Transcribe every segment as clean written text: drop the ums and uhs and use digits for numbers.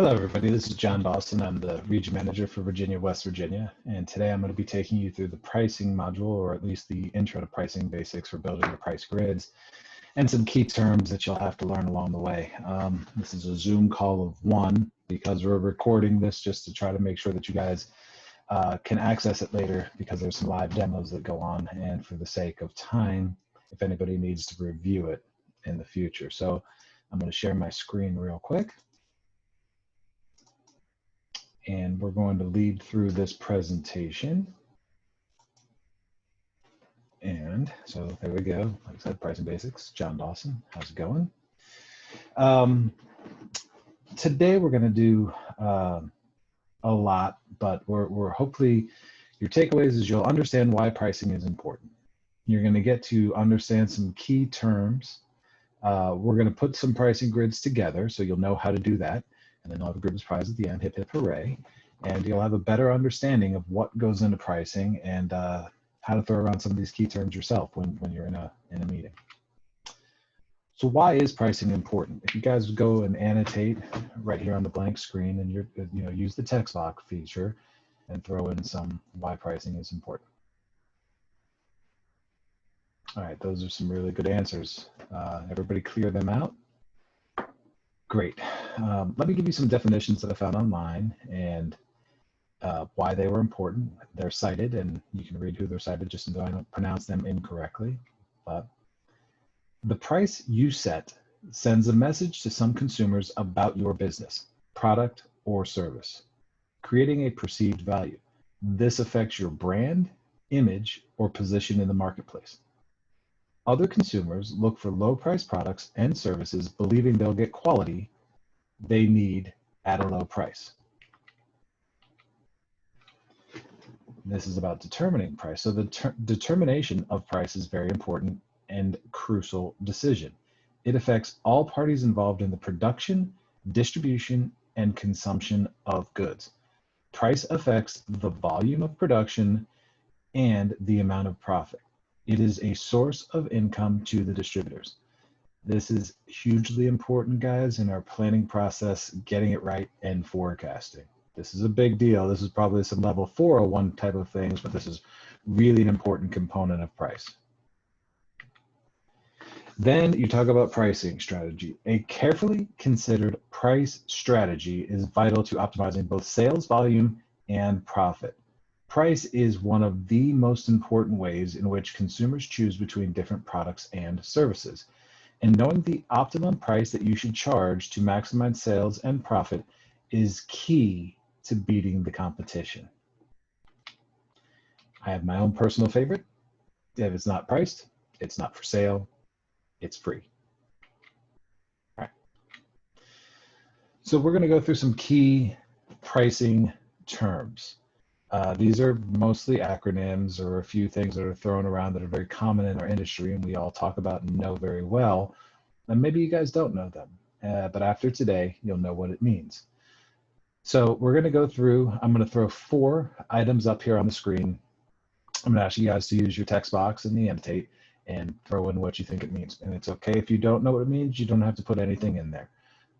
Hello, everybody. This is John Dawson. I'm the region manager for Virginia, West Virginia. And today I'm going to be taking you through the pricing module, or at least the intro to pricing basics for building your price grids, and some key terms that you'll have to learn along the way. This is a Zoom call of one because we're recording this just to try to make sure that you guys can access it later, because there's some live demos that go on, and for the sake of time, if anybody needs to review it in the future. So I'm going to share my screen real quick. And we're going to lead through this presentation. And so there we go. Like I said, pricing basics. John Dawson, how's it going? Today we're going to do a lot, but we're hopefully your takeaways is you'll understand why pricing is important. You're going to get to understand some key terms. We're going to put some pricing grids together, so you'll know how to do that. And then I'll have a Gribbs prize at the end, hip, hip, hooray. And you'll have a better understanding of what goes into pricing and how to throw around some of these key terms yourself when you're in a meeting. So why is pricing important? If you guys go and annotate right here on the blank screen and use the text box feature and throw in some why pricing is important. All right, those are some really good answers. Everybody clear them out? Great. Let me give you some definitions that I found online and why they were important. They're cited, and you can read who they're cited just so I don't pronounce them incorrectly. But the price you set sends a message to some consumers about your business, product, or service, creating a perceived value. This affects your brand, image, or position in the marketplace. Other consumers look for low-priced products and services, believing they'll get quality they need at a low price. This is about determining price. So the determination of price is very important and crucial decision. It affects all parties involved in the production, distribution, and consumption of goods. Price affects the volume of production and the amount of profit. It is a source of income to the distributors. This is hugely important, guys, in our planning process, getting it right, and forecasting. This is a big deal. This is probably some level 401 type of things, but this is really an important component of price. Then you talk about pricing strategy. A carefully considered price strategy is vital to optimizing both sales volume and profit. Price is one of the most important ways in which consumers choose between different products and services. And knowing the optimum price that you should charge to maximize sales and profit is key to beating the competition. I have my own personal favorite. If it's not priced, it's not for sale, it's free. All right. So we're going to go through some key pricing terms. These are mostly acronyms or a few things that are thrown around that are very common in our industry and we all talk about and know very well. And maybe you guys don't know them, but after today, you'll know what it means. So we're going to go through, I'm going to throw 4 items up here on the screen. I'm going to ask you guys to use your text box and the annotate and throw in what you think it means. And it's okay if you don't know what it means, you don't have to put anything in there.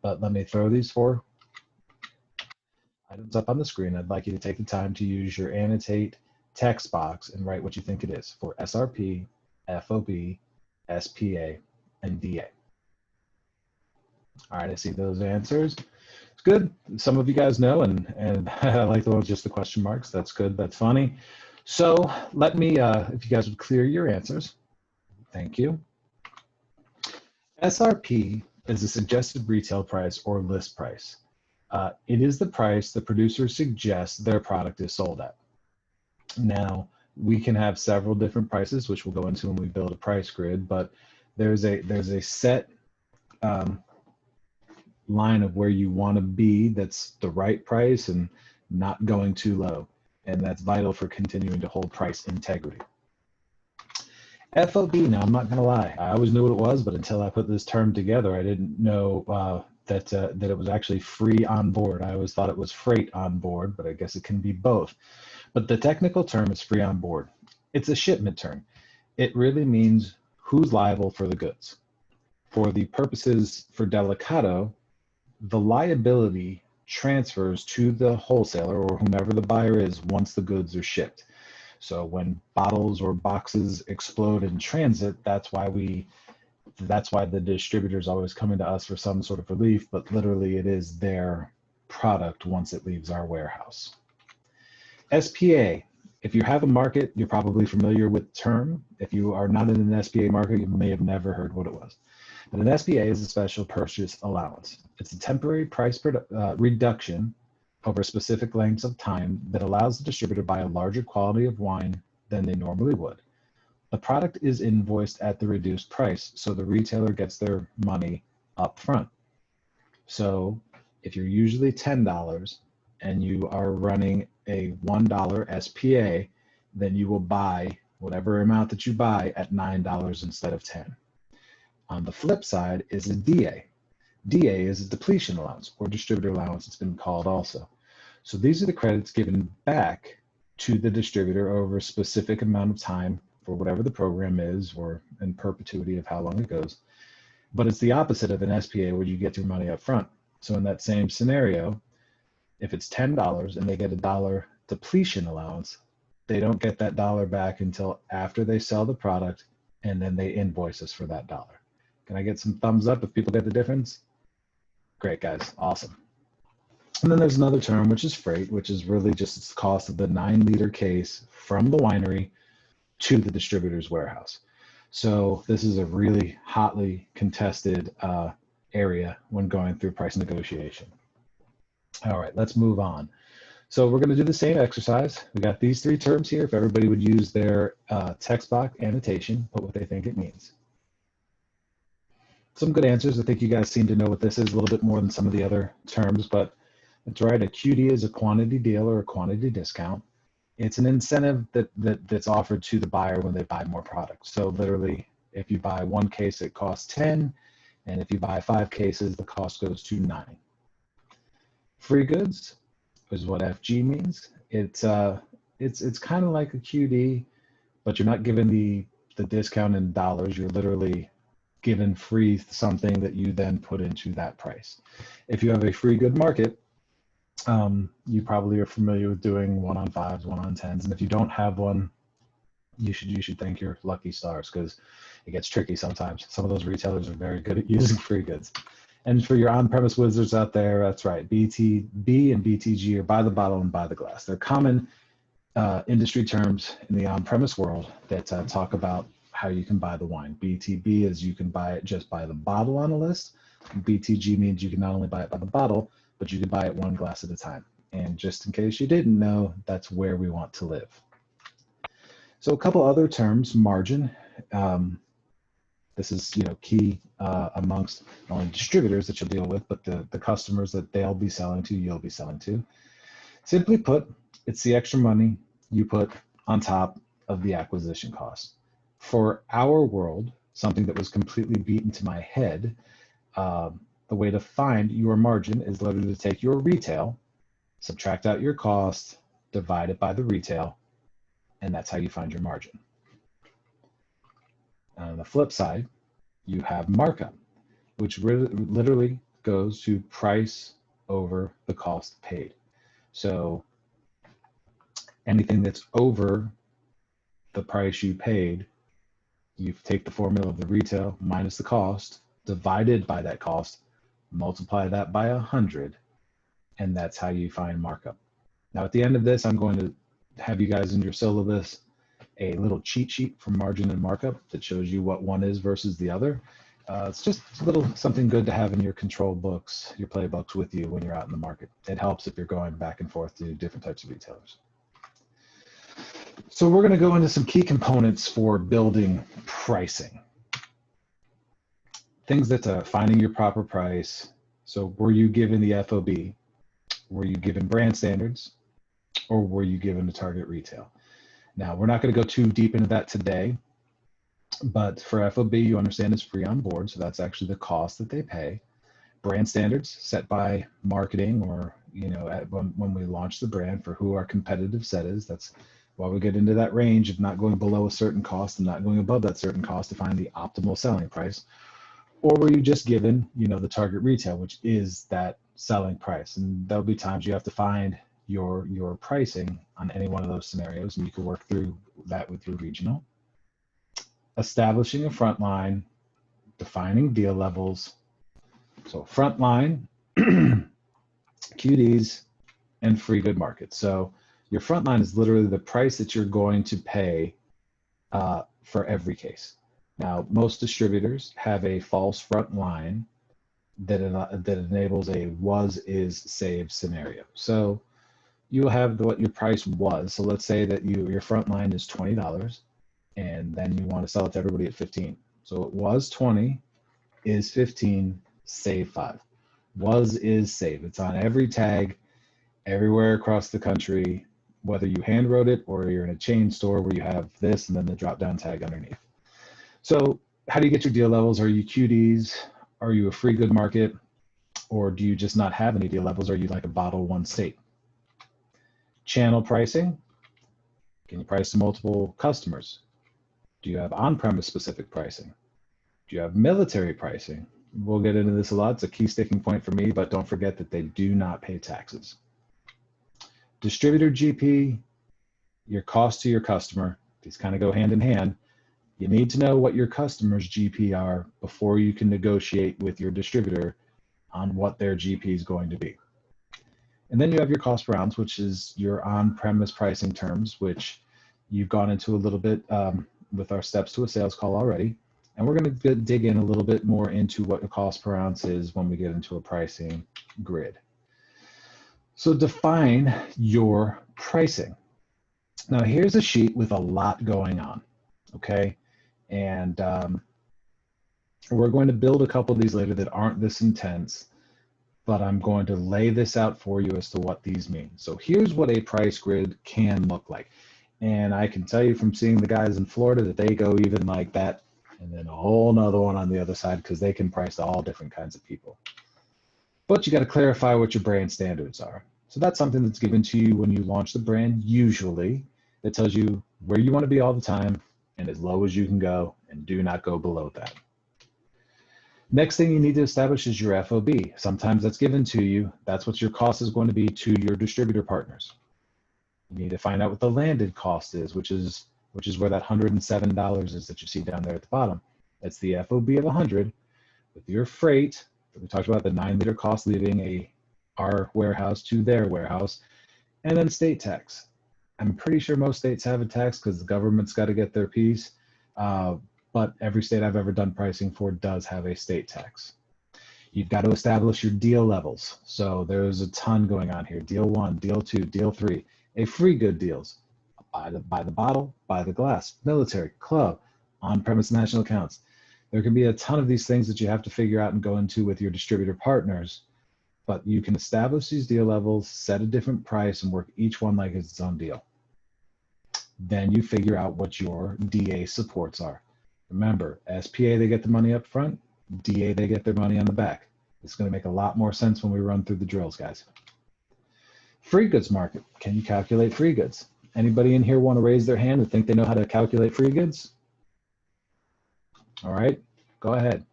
But let me throw these 4 items up on the screen. I'd like you to take the time to use your annotate text box and write what you think it is for SRP, FOB, SPA, and DA. All right, I see those answers. It's good. Some of you guys know, and I like the ones just the question marks. That's good. That's funny. So let me, if you guys would clear your answers. Thank you. SRP is a suggested retail price or list price. It is the price the producer suggests their product is sold at. Now, we can have several different prices, which we'll go into when we build a price grid, but there's a set line of where you want to be that's the right price and not going too low. And that's vital for continuing to hold price integrity. FOB, now I'm not going to lie, I always knew what it was, but until I put this term together, I didn't know that it was actually free on board. I always thought it was freight on board, but I guess it can be both. But the technical term is free on board. It's a shipment term. It really means who's liable for the goods. For the purposes for Delicato, the liability transfers to the wholesaler or whomever the buyer is once the goods are shipped. So when bottles or boxes explode in transit, that's why the distributors always coming to us for some sort of relief, but literally it is their product once it leaves our warehouse. SPA. If you have a market, you're probably familiar with the term. If you are not in an SPA market, you may have never heard what it was. But an SPA is a special purchase allowance. It's a temporary price reduction over specific lengths of time that allows the distributor to buy a larger quality of wine than they normally would. The product is invoiced at the reduced price, so the retailer gets their money up front. So if you're usually $10 and you are running a $1 SPA, then you will buy whatever amount that you buy at $9 instead of $10. On the flip side is a DA. DA is a depletion allowance or distributor allowance, it's been called also. So these are the credits given back to the distributor over a specific amount of time for whatever the program is, or in perpetuity of how long it goes. But it's the opposite of an SPA where you get your money up front. So in that same scenario, if it's $10 and they get $1 depletion allowance, they don't get that $1 back until after they sell the product, and then they invoice us for that $1. Can I get some thumbs up if people get the difference? Great, guys, awesome. And then there's another term, which is freight, which is really just the cost of the 9-liter case from the winery to the distributor's warehouse. So this is a really hotly contested area when going through price negotiation. All right, let's move on. So we're going to do the same exercise. We got these 3 terms here. If everybody would use their text box annotation, put what they think it means. Some good answers. I think you guys seem to know what this is a little bit more than some of the other terms, but that's right. A QD is a quantity deal or a quantity discount. It's an incentive that's offered to the buyer when they buy more product. So literally, if you buy 1 case, it costs 10, and if you buy 5 cases, the cost goes to 9. Free goods is what FG means. It's kind of like a QD, but you're not given the discount in dollars. You're literally given free something that you then put into that price. If you have a free good market, you probably are familiar with doing 1-on-5s, 1-on-10s, and if you don't have one, you should thank your lucky stars, because it gets tricky sometimes. Some of those retailers are very good at using free goods. And for your on-premise wizards out there, that's right. BTB and BTG are by the bottle and by the glass. They're common industry terms in the on-premise world that talk about how you can buy the wine. BTB is you can buy it just by the bottle on a list. BTG means you can not only buy it by the bottle, but you can buy it 1 glass at a time. And just in case you didn't know, that's where we want to live. So a couple other terms, margin. This is key amongst not only distributors that you'll deal with, but the customers that they'll be selling to, you'll be selling to. Simply put, it's the extra money you put on top of the acquisition cost. For our world, something that was completely beaten to my head, the way to find your margin is literally to take your retail, subtract out your cost, divide it by the retail, and that's how you find your margin. On the flip side, you have markup, which literally goes to price over the cost paid. So anything that's over the price you paid, you take the formula of the retail minus the cost, divided by that cost, multiply that by 100, and that's how you find markup. Now, at the end of this, I'm going to have you guys in your syllabus a little cheat sheet for margin and markup that shows you what one is versus the other. It's just a little something good to have in your control books, your playbooks with you when you're out in the market. It helps if you're going back and forth to different types of retailers. So we're going to go into some key components for building pricing. Things that finding your proper price. So were you given the FOB? Were you given brand standards? Or were you given the target retail? Now, we're not going to go too deep into that today, but for FOB, you understand it's free on board, so that's actually the cost that they pay. Brand standards set by marketing, or when we launch the brand, for who our competitive set is. That's why we get into that range of not going below a certain cost and not going above that certain cost to find the optimal selling price. Or were you just given, the target retail, which is that selling price? And there'll be times you have to find your pricing on any one of those scenarios, and you can work through that with your regional. Establishing a front line, defining deal levels. So front line, QDs, and free good markets. So your front line is literally the price that you're going to pay for every case. Now, most distributors have a false front line that enables a was, is, save scenario. So you'll have what your price was. So let's say that your front line is $20, and then you want to sell it to everybody at 15. So it was 20, is 15, save 5. Was, is, save. It's on every tag, everywhere across the country, whether you hand wrote it or you're in a chain store where you have this and then the drop down tag underneath. So how do you get your deal levels? Are you QDs? Are you a free good market? Or do you just not have any deal levels? Are you like a bottle one state? Channel pricing. Can you price to multiple customers? Do you have on-premise specific pricing? Do you have military pricing? We'll get into this a lot. It's a key sticking point for me, but don't forget that they do not pay taxes. Distributor GP, your cost to your customer. These kind of go hand in hand. You need to know what your customer's GP are before you can negotiate with your distributor on what their GP is going to be. And then you have your cost per ounce, which is your on-premise pricing terms, which you've gone into a little bit with our steps to a sales call already. And we're going to dig in a little bit more into what the cost per ounce is when we get into a pricing grid. So define your pricing. Now here's a sheet with a lot going on, okay? And we're going to build a couple of these later that aren't this intense, but I'm going to lay this out for you as to what these mean. So here's what a price grid can look like. And I can tell you from seeing the guys in Florida that they go even like that, and then a whole nother one on the other side because they can price to all different kinds of people. But you got to clarify what your brand standards are. So that's something that's given to you when you launch the brand, usually. That tells you where you want to be all the time and as low as you can go, and do not go below that. Next thing you need to establish is your FOB. Sometimes that's given to you. That's what your cost is going to be to your distributor partners. You need to find out what the landed cost is, which is where that $107 is that you see down there at the bottom. That's the FOB of 100 with your freight. We talked about the 9-liter cost leaving our warehouse to their warehouse, and then state tax. I'm pretty sure most states have a tax because the government's got to get their piece, but every state I've ever done pricing for does have a state tax. You've got to establish your deal levels. So there's a ton going on here. Deal 1, deal 2, deal 3, a free good deals. Buy the bottle, buy the glass, military, club, on-premise national accounts. There can be a ton of these things that you have to figure out and go into with your distributor partners, but you can establish these deal levels, set a different price, and work each one like it's its own deal. Then you figure out what your DA supports are. Remember, SPA, they get the money up front, DA, they get their money on the back. It's going to make a lot more sense when we run through the drills, guys. Free goods market. Can you calculate free goods? Anybody in here want to raise their hand and think they know how to calculate free goods? All right, go ahead.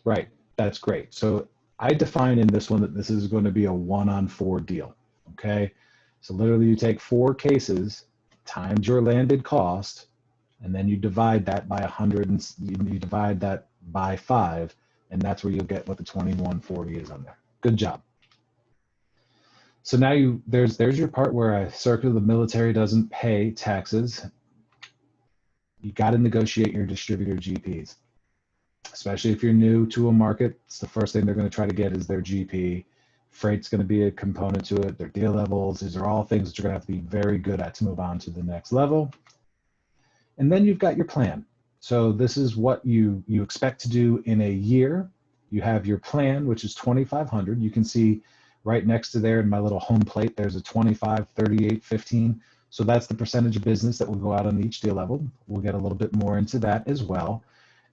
Right, that's great. So I define in this one that this is going to be a 1-on-4 deal, okay? So literally you take 4 cases times your landed cost, and then you divide that by 100, and you divide that by 5, and that's where you'll get what the 2140 is on there. Good job. So now there's your part where I circle the military doesn't pay taxes. You got to negotiate your distributor GPs, especially if you're new to a market. It's the first thing they're going to try to get is their GP. Freight's going to be a component to it. Their deal levels. These are all things that you're going to have to be very good at to move on to the next level. And then you've got your plan. So this is what you expect to do in a year. You have your plan, which is 2,500. You can see right next to there in my little home plate, there's a 25, 38, 15. So that's the percentage of business that will go out on each deal level. We'll get a little bit more into that as well.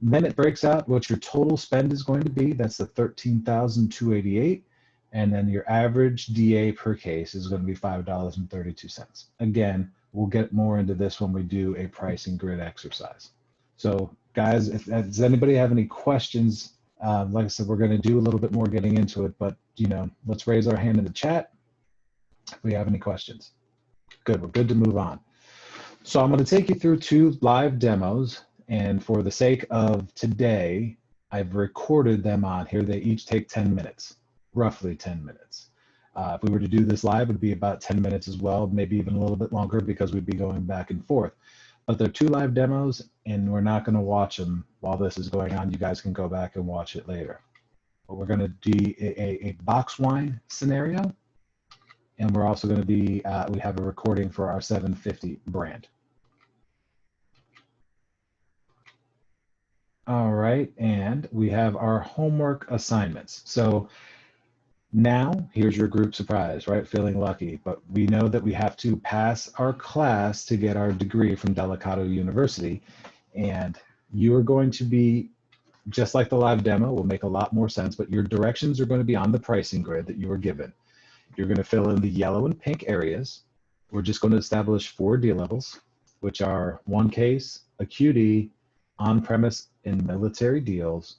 And then it breaks out what your total spend is going to be. That's the 13,288. And then your average DA per case is going to be $5.32. Again, we'll get more into this when we do a pricing grid exercise. So guys, if does anybody have any questions? Like I said, we're going to do a little bit more getting into it, but let's raise our hand in the chat if we have any questions. Good, we're good to move on. So I'm going to take you through 2 live demos, and for the sake of today, I've recorded them on here. They each take 10 minutes, roughly 10 minutes. If we were to do this live, it would be about 10 minutes as well, maybe even a little bit longer because we'd be going back and forth. But they're 2 live demos, and we're not going to watch them while this is going on. You guys can go back and watch it later. But we're going to do a box wine scenario, and we're also going to be, we have a recording for our 750 brand. All right, and we have our homework assignments. So now here's your group surprise, right? Feeling lucky, but we know that we have to pass our class to get our degree from Delicato University. And you are going to be, just like the live demo, will make a lot more sense, but your directions are going to be on the pricing grid that you were given. You're going to fill in the yellow and pink areas. We're just going to establish 4 deal levels, which are 1 case, a QD, on-premise, and military deals.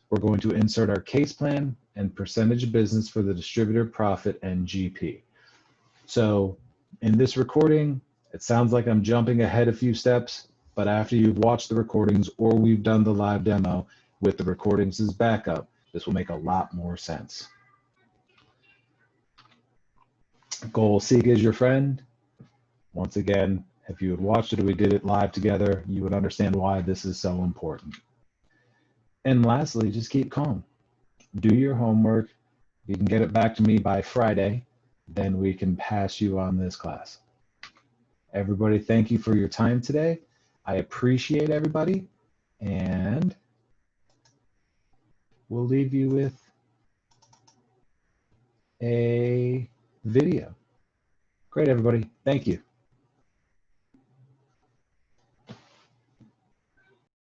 We're going to insert our case plan and percentage of business for the distributor, profit, and GP. So in this recording, it sounds like I'm jumping ahead a few steps, but after you've watched the recordings or we've done the live demo with the recordings as backup, this will make a lot more sense. Goal Seek is your friend. Once again, if you had watched it or we did it live together, you would understand why this is so important. And lastly, just keep calm. Do your homework. You can get it back to me by Friday, then we can pass you on this class. Everybody, thank you for your time today. I appreciate everybody, and we'll leave you with a video. Great, everybody. Thank you.